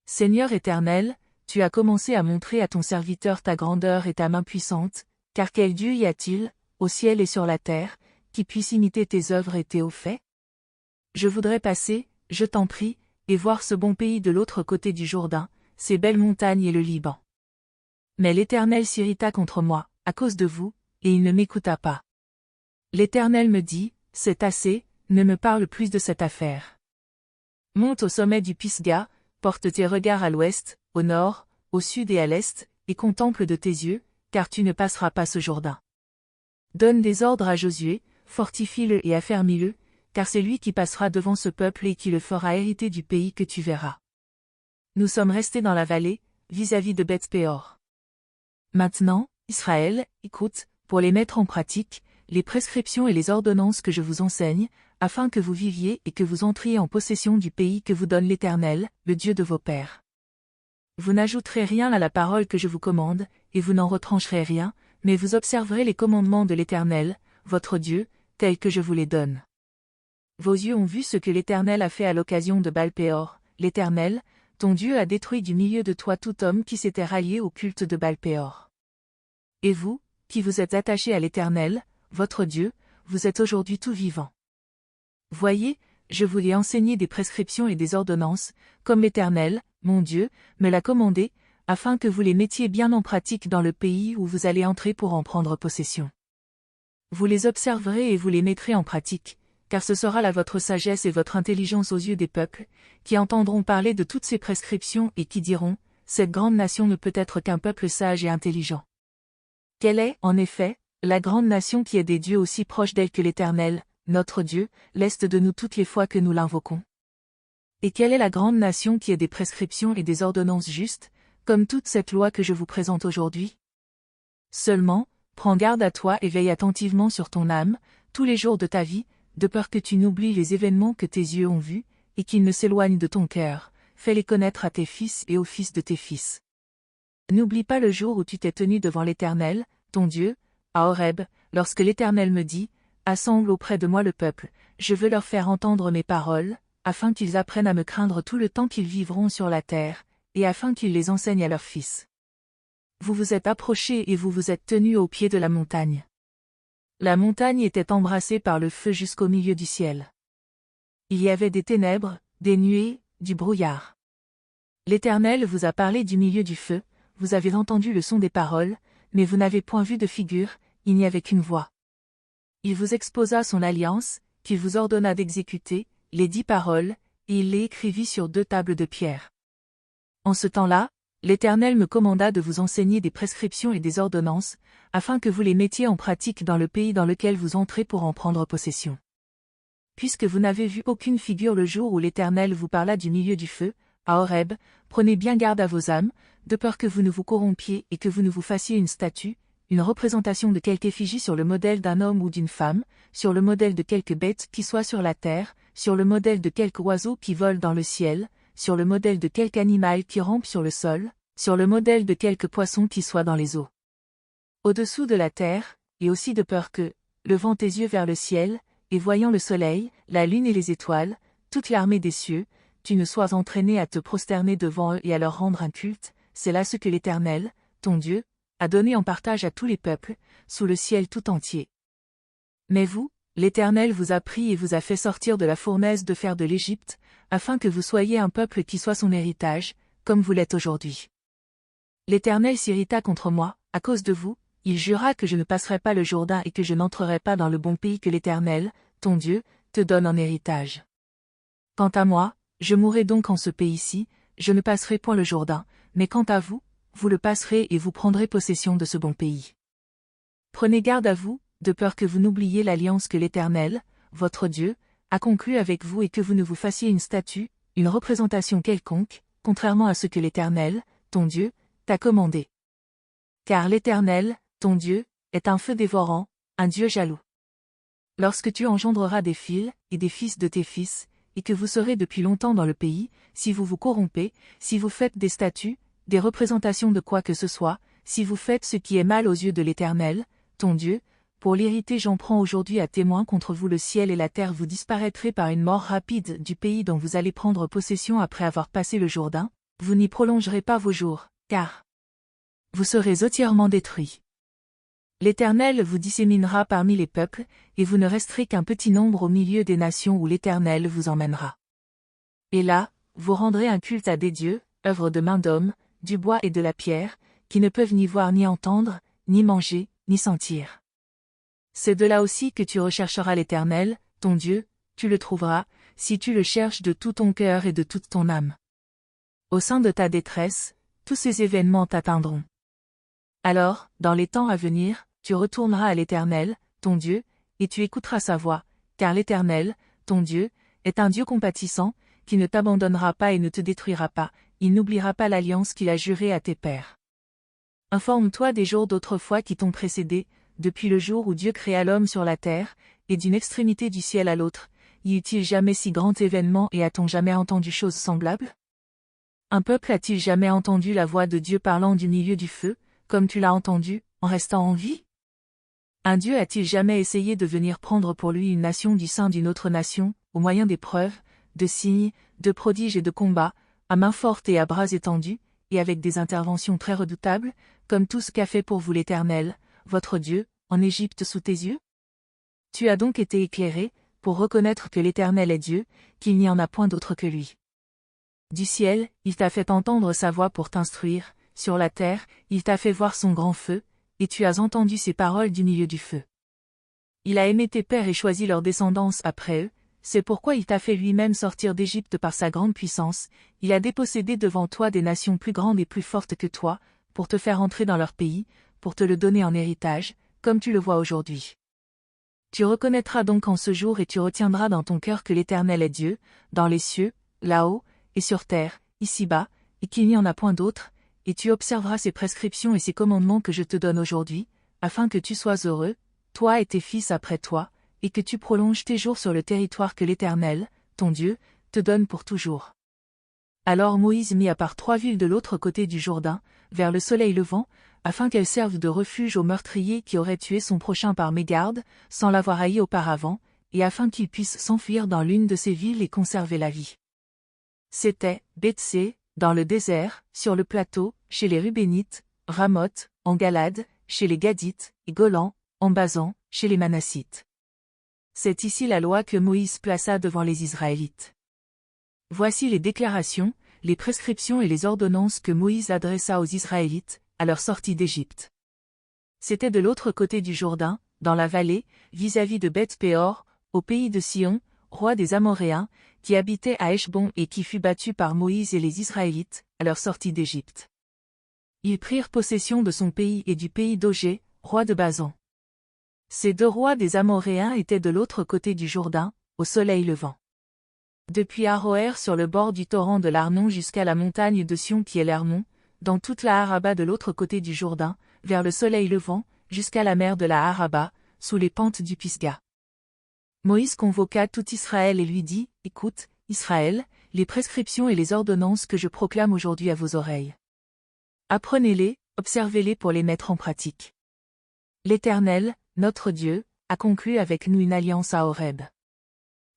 Seigneur éternel, tu as commencé à montrer à ton serviteur ta grandeur et ta main puissante, car quel Dieu y a-t-il, au ciel et sur la terre, qui puisse imiter tes œuvres et tes hauts faits? Je voudrais passer, je t'en prie, et voir ce bon pays de l'autre côté du Jourdain, ces belles montagnes et le Liban. Mais l'Éternel s'irrita contre moi, à cause de vous, et il ne m'écouta pas. L'Éternel me dit, c'est assez, ne me parle plus de cette affaire. Monte au sommet du Pisga, porte tes regards à l'ouest, au nord, au sud et à l'est, et contemple de tes yeux, car tu ne passeras pas ce Jourdain. Donne des ordres à Josué, fortifie-le et affermis-le, car c'est lui qui passera devant ce peuple et qui le fera hériter du pays que tu verras. Nous sommes restés dans la vallée, vis-à-vis de Beth-péor. Maintenant, Israël, écoute, pour les mettre en pratique, les prescriptions et les ordonnances que je vous enseigne, afin que vous viviez et que vous entriez en possession du pays que vous donne l'Éternel, le Dieu de vos pères. Vous n'ajouterez rien à la parole que je vous commande, et vous n'en retrancherez rien, mais vous observerez les commandements de l'Éternel, votre Dieu, tels que je vous les donne. Vos yeux ont vu ce que l'Éternel a fait à l'occasion de Baal-péor. L'Éternel, ton Dieu a détruit du milieu de toi tout homme qui s'était rallié au culte de Baal-péor. Et vous, qui vous êtes attachés à l'Éternel, votre Dieu, vous êtes aujourd'hui tout vivant. Voyez, je vous ai enseigné des prescriptions et des ordonnances, comme l'Éternel, mon Dieu, me l'a commandé, afin que vous les mettiez bien en pratique dans le pays où vous allez entrer pour en prendre possession. Vous les observerez et vous les mettrez en pratique, car ce sera là votre sagesse et votre intelligence aux yeux des peuples, qui entendront parler de toutes ces prescriptions et qui diront, cette grande nation ne peut être qu'un peuple sage et intelligent. Quelle est, en effet, la grande nation qui est des dieux aussi proches d'elle que l'Éternel, notre Dieu, l'est de nous toutes les fois que nous l'invoquons? Et quelle est la grande nation qui ait des prescriptions et des ordonnances justes, comme toute cette loi que je vous présente aujourd'hui? Seulement, prends garde à toi et veille attentivement sur ton âme, tous les jours de ta vie, de peur que tu n'oublies les événements que tes yeux ont vus, et qu'ils ne s'éloignent de ton cœur, fais-les connaître à tes fils et aux fils de tes fils. N'oublie pas le jour où tu t'es tenu devant l'Éternel, ton Dieu, à Horeb, lorsque l'Éternel me dit, assemble auprès de moi le peuple, je veux leur faire entendre mes paroles, afin qu'ils apprennent à me craindre tout le temps qu'ils vivront sur la terre, et afin qu'ils les enseignent à leurs fils. Vous vous êtes approchés et vous vous êtes tenus au pied de la montagne. La montagne était embrassée par le feu jusqu'au milieu du ciel. Il y avait des ténèbres, des nuées, du brouillard. L'Éternel vous a parlé du milieu du feu, vous avez entendu le son des paroles, mais vous n'avez point vu de figure, il n'y avait qu'une voix. Il vous exposa son alliance, qu'il vous ordonna d'exécuter, les 10 paroles, et il les écrivit sur 2 tables de pierre. En ce temps-là, l'Éternel me commanda de vous enseigner des prescriptions et des ordonnances, afin que vous les mettiez en pratique dans le pays dans lequel vous entrez pour en prendre possession. Puisque vous n'avez vu aucune figure le jour où l'Éternel vous parla du milieu du feu, à Horeb, prenez bien garde à vos âmes, de peur que vous ne vous corrompiez et que vous ne vous fassiez une statue, une représentation de quelque effigie sur le modèle d'un homme ou d'une femme, sur le modèle de quelque bête qui soit sur la terre, sur le modèle de quelque oiseau qui vole dans le ciel, sur le modèle de quelque animal qui rampe sur le sol, sur le modèle de quelque poisson qui soit dans les eaux. Au-dessous de la terre, et aussi de peur que, levant tes yeux vers le ciel, et voyant le soleil, la lune et les étoiles, toute l'armée des cieux, tu ne sois entraîné à te prosterner devant eux et à leur rendre un culte, c'est là ce que l'Éternel, ton Dieu, a donné en partage à tous les peuples, sous le ciel tout entier. Mais vous, l'Éternel vous a pris et vous a fait sortir de la fournaise de fer de l'Égypte, afin que vous soyez un peuple qui soit son héritage, comme vous l'êtes aujourd'hui. L'Éternel s'irrita contre moi, à cause de vous, il jura que je ne passerai pas le Jourdain et que je n'entrerai pas dans le bon pays que l'Éternel, ton Dieu, te donne en héritage. Quant à moi, je mourrai donc en ce pays-ci, je ne passerai point le Jourdain, mais quant à vous, vous le passerez et vous prendrez possession de ce bon pays. Prenez garde à vous, de peur que vous n'oubliez l'alliance que l'Éternel, votre Dieu, a conclue avec vous et que vous ne vous fassiez une statue, une représentation quelconque, contrairement à ce que l'Éternel, ton Dieu, t'a commandé. Car l'Éternel, ton Dieu, est un feu dévorant, un Dieu jaloux. Lorsque tu engendreras des fils, et des fils de tes fils, et que vous serez depuis longtemps dans le pays, si vous vous corrompez, si vous faites des statues, des représentations de quoi que ce soit, si vous faites ce qui est mal aux yeux de l'Éternel, ton Dieu, pour l'irriter j'en prends aujourd'hui à témoin contre vous le ciel et la terre vous disparaîtrez par une mort rapide du pays dont vous allez prendre possession après avoir passé le Jourdain, Vous n'y prolongerez pas vos jours, car vous serez entièrement détruits. L'Éternel vous disséminera parmi les peuples, et vous ne resterez qu'un petit nombre au milieu des nations où l'Éternel vous emmènera. Et là, vous rendrez un culte à des dieux, œuvres de main d'homme, du bois et de la pierre, qui ne peuvent ni voir ni entendre, ni manger, ni sentir. C'est de là aussi que tu rechercheras l'Éternel, ton Dieu, tu le trouveras, si tu le cherches de tout ton cœur et de toute ton âme. Au sein de ta détresse, tous ces événements t'atteindront. Alors, dans les temps à venir, tu retourneras à l'Éternel, ton Dieu, et tu écouteras sa voix, car l'Éternel, ton Dieu, est un Dieu compatissant, qui ne t'abandonnera pas et ne te détruira pas, il n'oubliera pas l'alliance qu'il a jurée à tes pères. Informe-toi des jours d'autrefois qui t'ont précédé, depuis le jour où Dieu créa l'homme sur la terre, et d'une extrémité du ciel à l'autre, y eut-il jamais si grand événement et a-t-on jamais entendu chose semblable? Un peuple a-t-il jamais entendu la voix de Dieu parlant du milieu du feu, comme tu l'as entendu, en restant en vie? Un Dieu a-t-il jamais essayé de venir prendre pour lui une nation du sein d'une autre nation, au moyen d'épreuves, de signes, de prodiges et de combats, à main forte et à bras étendus, et avec des interventions très redoutables, comme tout ce qu'a fait pour vous l'Éternel, votre Dieu, en Égypte sous tes yeux? Tu as donc été éclairé, pour reconnaître que l'Éternel est Dieu, qu'il n'y en a point d'autre que lui. Du ciel, il t'a fait entendre sa voix pour t'instruire, sur la terre, il t'a fait voir son grand feu, et tu as entendu ses paroles du milieu du feu. Il a aimé tes pères et choisi leur descendance après eux, c'est pourquoi il t'a fait lui-même sortir d'Égypte par sa grande puissance, il a dépossédé devant toi des nations plus grandes et plus fortes que toi, pour te faire entrer dans leur pays, pour te le donner en héritage, comme tu le vois aujourd'hui. Tu reconnaîtras donc en ce jour et tu retiendras dans ton cœur que l'Éternel est Dieu, dans les cieux, là-haut, et sur terre, ici-bas, et qu'il n'y en a point d'autre, et tu observeras ses prescriptions et ses commandements que je te donne aujourd'hui, afin que tu sois heureux, toi et tes fils après toi, et que tu prolonges tes jours sur le territoire que l'Éternel, ton Dieu, te donne pour toujours. Alors Moïse mit à part 3 villes de l'autre côté du Jourdain, vers le soleil levant, afin qu'elles servent de refuge au meurtrier qui aurait tué son prochain par mégarde, sans l'avoir haï auparavant, et afin qu'il puisse s'enfuir dans l'une de ces villes et conserver la vie. C'était Bethsé, dans le désert, sur le plateau, chez les Rubénites, Ramoth, en Galade, chez les Gadites, et Golan, en Basan, chez les Manassites. C'est ici la loi que Moïse plaça devant les Israélites. Voici les déclarations, les prescriptions et les ordonnances que Moïse adressa aux Israélites, à leur sortie d'Égypte. C'était de l'autre côté du Jourdain, dans la vallée, vis-à-vis de Beth-péor, au pays de Sion, roi des Amoréens, qui habitait à Heshbon et qui fut battu par Moïse et les Israélites, à leur sortie d'Égypte. Ils prirent possession de son pays et du pays d'Ogé, roi de Basan. Ces 2 rois des Amoréens étaient de l'autre côté du Jourdain, au soleil levant. Depuis Aroër sur le bord du torrent de l'Arnon jusqu'à la montagne de Sion qui est l'Hermon, dans toute la Araba de l'autre côté du Jourdain, vers le soleil levant, jusqu'à la mer de la Araba, sous les pentes du Pisga. Moïse convoqua tout Israël et lui dit, « Écoute, Israël, les prescriptions et les ordonnances que je proclame aujourd'hui à vos oreilles. Apprenez-les, observez-les pour les mettre en pratique. L'Éternel, notre Dieu, a conclu avec nous une alliance à Horeb.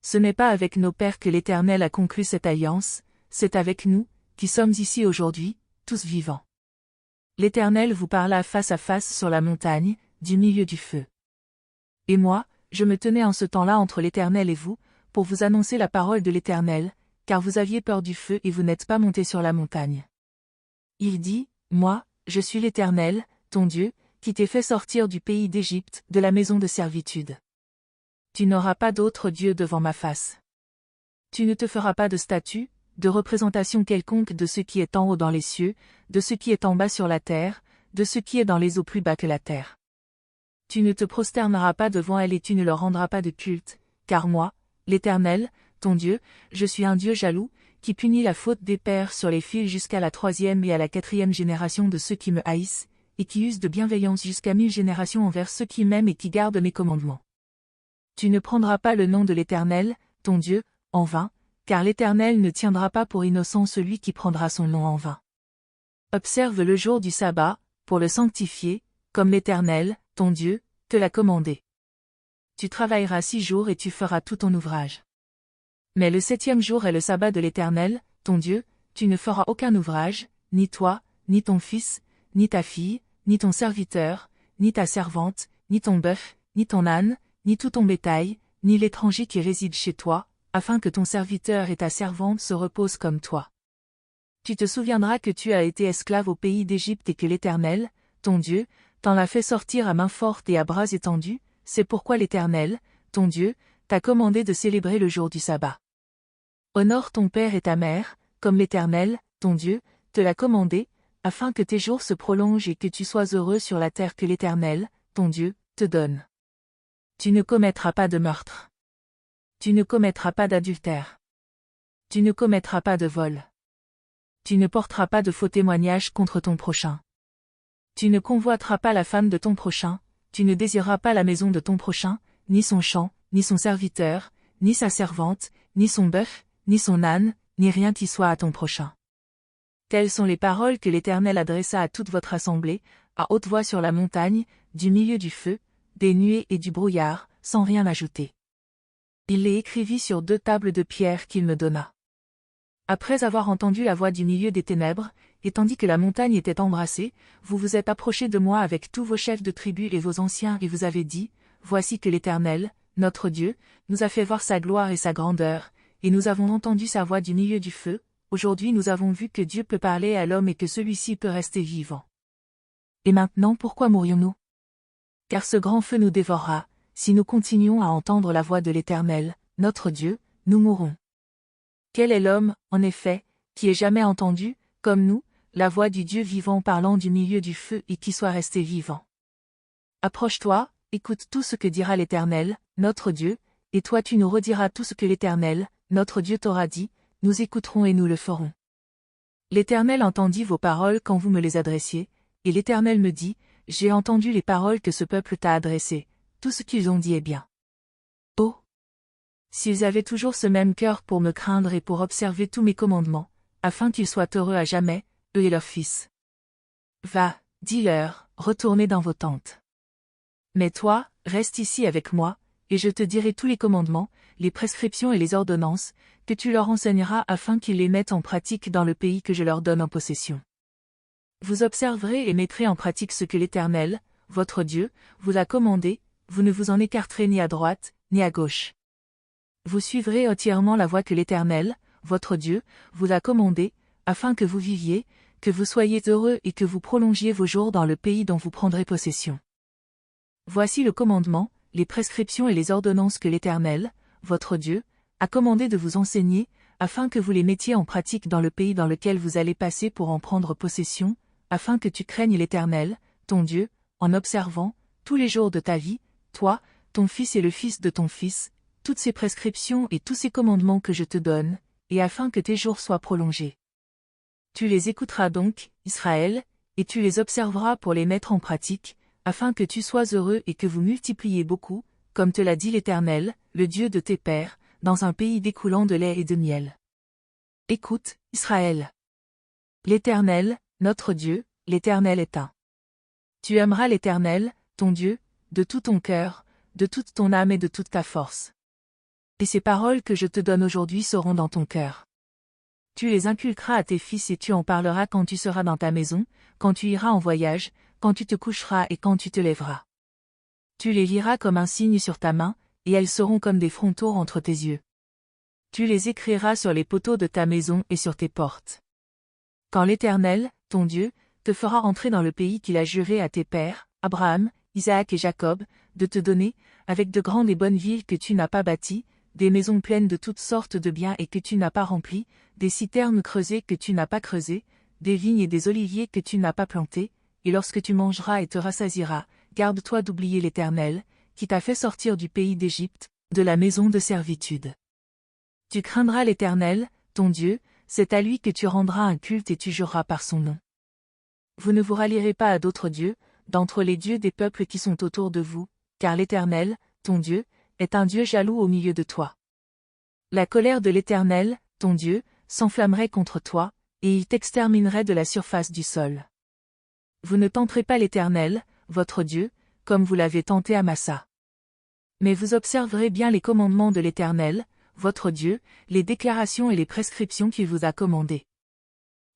Ce n'est pas avec nos pères que l'Éternel a conclu cette alliance, c'est avec nous, qui sommes ici aujourd'hui, tous vivants. L'Éternel vous parla face à face sur la montagne, du milieu du feu. Et moi, je me tenais en ce temps-là entre l'Éternel et vous, pour vous annoncer la parole de l'Éternel, car vous aviez peur du feu et vous n'êtes pas montés sur la montagne. Il dit, moi, je suis l'Éternel, ton Dieu, qui t'ai fait sortir du pays d'Égypte, de la maison de servitude. Tu n'auras pas d'autre Dieu devant ma face. Tu ne te feras pas de statue, de représentation quelconque de ce qui est en haut dans les cieux, de ce qui est en bas sur la terre, de ce qui est dans les eaux plus bas que la terre. Tu ne te prosterneras pas devant elle et tu ne leur rendras pas de culte, car moi, l'Éternel, ton Dieu, je suis un Dieu jaloux, qui punit la faute des pères sur les fils jusqu'à la 3e et à la 4e génération de ceux qui me haïssent, et qui usent de bienveillance jusqu'à 1000 générations envers ceux qui m'aiment et qui gardent mes commandements. Tu ne prendras pas le nom de l'Éternel, ton Dieu, en vain, car l'Éternel ne tiendra pas pour innocent celui qui prendra son nom en vain. Observe le jour du sabbat, pour le sanctifier, comme l'Éternel, ton Dieu, te l'a commandé. Tu travailleras 6 jours et tu feras tout ton ouvrage. Mais le 7e jour est le sabbat de l'Éternel, ton Dieu, Tu ne feras aucun ouvrage, ni toi, ni ton fils, ni ta fille, ni ton serviteur, ni ta servante, ni ton bœuf, ni ton âne, ni tout ton bétail, ni l'étranger qui réside chez toi, afin que ton serviteur et ta servante se reposent comme toi. Tu te souviendras que tu as été esclave au pays d'Égypte et que l'Éternel, ton Dieu, t'en a fait sortir à main forte et à bras étendus, c'est pourquoi l'Éternel, ton Dieu, t'a commandé de célébrer le jour du sabbat. Honore ton père et ta mère, comme l'Éternel, ton Dieu, te l'a commandé, afin que tes jours se prolongent et que tu sois heureux sur la terre que l'Éternel, ton Dieu, te donne. Tu ne commettras pas de meurtre. Tu ne commettras pas d'adultère. Tu ne commettras pas de vol. Tu ne porteras pas de faux témoignages contre ton prochain. Tu ne convoiteras pas la femme de ton prochain, tu ne désireras pas la maison de ton prochain, ni son champ, ni son serviteur, ni sa servante, ni son bœuf, ni son âne, ni rien qui soit à ton prochain. Telles sont les paroles que l'Éternel adressa à toute votre assemblée, à haute voix sur la montagne, du milieu du feu, des nuées et du brouillard, sans rien ajouter. Il les écrivit sur 2 tables de pierre qu'il me donna. Après avoir entendu la voix du milieu des ténèbres, et tandis que la montagne était embrassée, vous vous êtes approchés de moi avec tous vos chefs de tribus et vos anciens et vous avez dit, voici que l'Éternel, notre Dieu, nous a fait voir sa gloire et sa grandeur, et nous avons entendu sa voix du milieu du feu, aujourd'hui nous avons vu que Dieu peut parler à l'homme et que celui-ci peut rester vivant. Et maintenant pourquoi mourions-nous? Car ce grand feu nous dévorera, si nous continuons à entendre la voix de l'Éternel, notre Dieu, nous mourrons. Quel est l'homme, en effet, qui ait jamais entendu, comme nous, la voix du Dieu vivant parlant du milieu du feu et qui soit resté vivant? Approche-toi, écoute tout ce que dira l'Éternel, notre Dieu, et toi tu nous rediras tout ce que l'Éternel, notre Dieu t'aura dit, nous écouterons et nous le ferons. L'Éternel entendit vos paroles quand vous me les adressiez, et l'Éternel me dit, j'ai entendu les paroles que ce peuple t'a adressées, tout ce qu'ils ont dit est bien. Oh! S'ils avaient toujours ce même cœur pour me craindre et pour observer tous mes commandements, afin qu'ils soient heureux à jamais, eux et leurs fils. Va, dis-leur, retournez dans vos tentes. Mais toi, reste ici avec moi, et je te dirai tous les commandements, les prescriptions et les ordonnances, que tu leur enseigneras afin qu'ils les mettent en pratique dans le pays que je leur donne en possession. Vous observerez et mettrez en pratique ce que l'Éternel, votre Dieu, vous a commandé, vous ne vous en écarterez ni à droite, ni à gauche. Vous suivrez entièrement la voie que l'Éternel, votre Dieu, vous a commandée, afin que vous viviez, que vous soyez heureux et que vous prolongiez vos jours dans le pays dont vous prendrez possession. Voici le commandement, les prescriptions et les ordonnances que l'Éternel, votre Dieu, a commandé de vous enseigner, afin que vous les mettiez en pratique dans le pays dans lequel vous allez passer pour en prendre possession, afin que tu craignes l'Éternel, ton Dieu, en observant, tous les jours de ta vie, toi, ton fils et le fils de ton fils, toutes ces prescriptions et tous ces commandements que je te donne, et afin que tes jours soient prolongés. Tu les écouteras donc, Israël, et tu les observeras pour les mettre en pratique, afin que tu sois heureux et que vous multipliez beaucoup, comme te l'a dit l'Éternel, le Dieu de tes pères, dans un pays découlant de lait et de miel. Écoute, Israël. L'Éternel, notre Dieu, l'Éternel est un. Tu aimeras l'Éternel, ton Dieu, de tout ton cœur, de toute ton âme et de toute ta force. Et ces paroles que je te donne aujourd'hui seront dans ton cœur. Tu les inculqueras à tes fils et tu en parleras quand tu seras dans ta maison, quand tu iras en voyage, quand tu te coucheras et quand tu te lèveras. Tu les liras comme un signe sur ta main, et elles seront comme des frontaux entre tes yeux. Tu les écriras sur les poteaux de ta maison et sur tes portes. Quand l'Éternel, ton Dieu, te fera entrer dans le pays qu'il a juré à tes pères, Abraham, Isaac et Jacob, de te donner, avec de grandes et bonnes villes que tu n'as pas bâties, des maisons pleines de toutes sortes de biens et que tu n'as pas remplies, des citernes creusées que tu n'as pas creusées, des vignes et des oliviers que tu n'as pas plantés, et lorsque tu mangeras et te rassasieras, garde-toi d'oublier l'Éternel, qui t'a fait sortir du pays d'Égypte, de la maison de servitude. Tu craindras l'Éternel, ton Dieu, c'est à lui que tu rendras un culte et tu jureras par son nom. Vous ne vous rallierez pas à d'autres dieux, d'entre les dieux des peuples qui sont autour de vous, car l'Éternel, ton Dieu, est un Dieu jaloux au milieu de toi. La colère de l'Éternel, ton Dieu, s'enflammerait contre toi, et il t'exterminerait de la surface du sol. Vous ne tenterez pas l'Éternel, votre Dieu, comme vous l'avez tenté à Massa. Mais vous observerez bien les commandements de l'Éternel, votre Dieu, les déclarations et les prescriptions qu'il vous a commandées.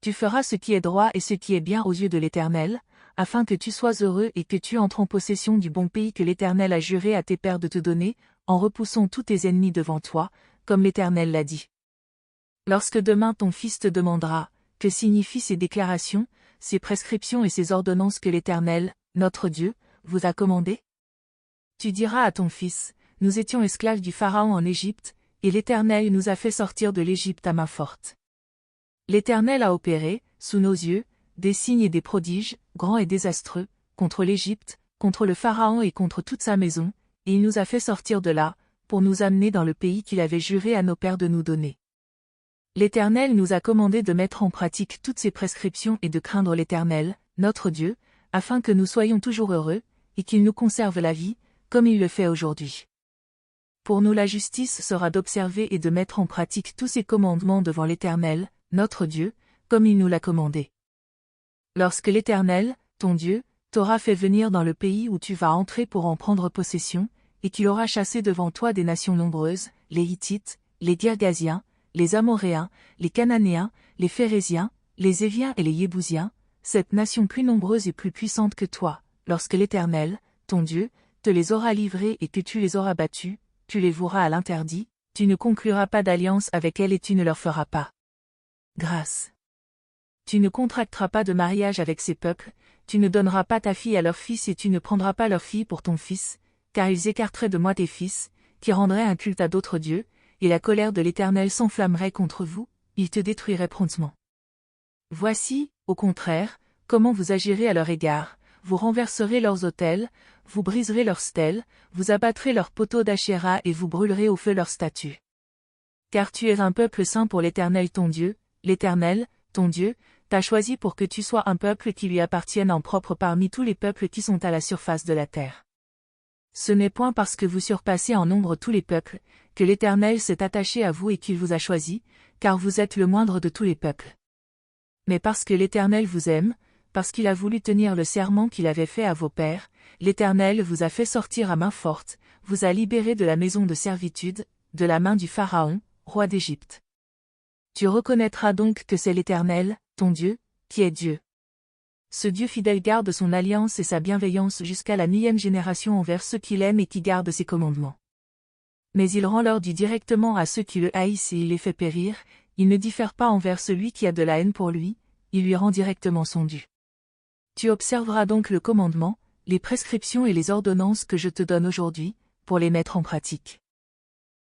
Tu feras ce qui est droit et ce qui est bien aux yeux de l'Éternel, afin que tu sois heureux et que tu entres en possession du bon pays que l'Éternel a juré à tes pères de te donner, en repoussant tous tes ennemis devant toi, comme l'Éternel l'a dit. Lorsque demain ton fils te demandera, que signifient ces déclarations, ces prescriptions et ces ordonnances que l'Éternel, notre Dieu, vous a commandées? Tu diras à ton fils, nous étions esclaves du Pharaon en Égypte, et l'Éternel nous a fait sortir de l'Égypte à main forte. L'Éternel a opéré, sous nos yeux, des signes et des prodiges, grands et désastreux, contre l'Égypte, contre le Pharaon et contre toute sa maison, et il nous a fait sortir de là, pour nous amener dans le pays qu'il avait juré à nos pères de nous donner. L'Éternel nous a commandé de mettre en pratique toutes ces prescriptions et de craindre l'Éternel, notre Dieu, afin que nous soyons toujours heureux, et qu'il nous conserve la vie, comme il le fait aujourd'hui. Pour nous la justice sera d'observer et de mettre en pratique tous ces commandements devant l'Éternel, notre Dieu, comme il nous l'a commandé. Lorsque l'Éternel, ton Dieu, t'aura fait venir dans le pays où tu vas entrer pour en prendre possession, et qu'il aura chassé devant toi des nations nombreuses, les Hittites, les Girgasiens, les Amoréens, les Cananéens, les Phéréziens, les Éviens et les Yébousiens, cette nation plus nombreuse et plus puissante que toi, lorsque l'Éternel, ton Dieu, te les aura livrés et que tu les auras battus, tu les voueras à l'interdit, tu ne concluras pas d'alliance avec elles et tu ne leur feras pas grâce. Tu ne contracteras pas de mariage avec ces peuples, tu ne donneras pas ta fille à leur fils et tu ne prendras pas leur fille pour ton fils, car ils écarteraient de moi tes fils, qui rendraient un culte à d'autres dieux, et la colère de l'Éternel s'enflammerait contre vous, il te détruirait promptement. Voici, au contraire, comment vous agirez à leur égard, vous renverserez leurs autels, vous briserez leurs stèles, vous abattrez leurs poteaux d'Achéra et vous brûlerez au feu leurs statues. Car tu es un peuple saint pour l'Éternel ton Dieu, l'Éternel, ton Dieu, t'a choisi pour que tu sois un peuple qui lui appartienne en propre parmi tous les peuples qui sont à la surface de la terre. Ce n'est point parce que vous surpassez en nombre tous les peuples, que l'Éternel s'est attaché à vous et qu'il vous a choisi, car vous êtes le moindre de tous les peuples. Mais parce que l'Éternel vous aime, parce qu'il a voulu tenir le serment qu'il avait fait à vos pères, l'Éternel vous a fait sortir à main forte, vous a libérés de la maison de servitude, de la main du Pharaon, roi d'Égypte. Tu reconnaîtras donc que c'est l'Éternel, ton Dieu, qui est Dieu. Ce Dieu fidèle garde son alliance et sa bienveillance jusqu'à la 9e génération envers ceux qu'il aime et qui gardent ses commandements. Mais il rend l'ordre directement à ceux qui le haïssent et il les fait périr, il ne diffère pas envers celui qui a de la haine pour lui, il lui rend directement son dû. Tu observeras donc le commandement, les prescriptions et les ordonnances que je te donne aujourd'hui, pour les mettre en pratique.